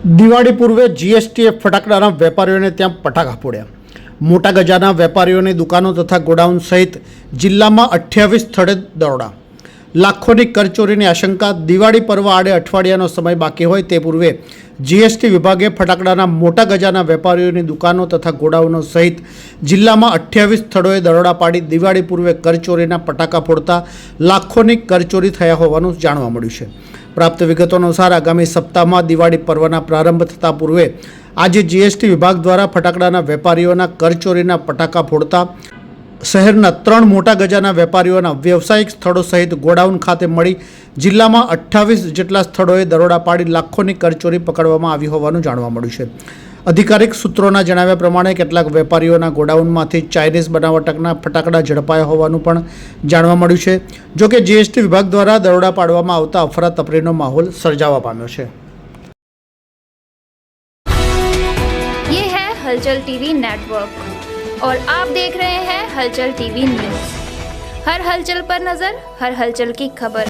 દિવાળી પૂર્વે જીએસટીએ ફટાકડાના વેપારીઓને ત્યાં પટાખા ફોડ્યા। મોટા ગજાના વેપારીઓની દુકાનો તથા ગોડાઉન સહિત જિલ્લામાં 28 સ્થળે દરોડા। લાખોની કરચોરીની આશંકા। દિવાળી પર્વ આડે અઠવાડિયાનો સમય બાકી હોય તે પૂર્વે જીએસટી વિભાગે ફટાકડાના મોટા ગજાના વેપારીઓની દુકાનો તથા ગોડાઉનો સહિત જિલ્લામાં 28 સ્થળોએ દરોડા પાડી દિવાળી પૂર્વે કરચોરીના પટાકા ફોડતા લાખોની કરચોરી થયા હોવાનું જાણવા મળ્યું છે। પ્રાપ્ત વિગતો અનુસાર આગામી સપ્તાહમાં દિવાળી પર્વના પ્રારંભ થતા પૂર્વે આજે જીએસટી વિભાગ દ્વારા ફટાકડાના વેપારીઓના કરચોરીના પટાકા ફોડતા શહેરના 3 મોટા ગજાના વેપારીઓના વ્યવસાયિક સ્થળો સહિત ગોડાઉન ખાતે મળી જિલ્લામાં 28 જેટલા સ્થળોએ દરોડા પાડી લાખોની કરચોરી પકડવામાં આવી હોવાનું જાણવા મળ્યું છે। અધિકારિક સૂત્રોના જણાવ્યા પ્રમાણે કેટલાક વેપારીઓના ગોડાઉનમાંથી ચાઇનીઝ બનાવટના ફટાકડા ઝડપાયા હોવાનું પણ જાણવા મળ્યું છે। જોકે જીએસટી વિભાગ દ્વારા દરોડા પાડવામાં આવતા અફરાતફરીનો માહોલ સર્જાવા પામ્યો છે। ये है हलचल टीवी नेटवर्क और आप देख रहे हैं हलचल टीवी न्यूज। हर हलचल पर नजर, हर हलचल की खबर।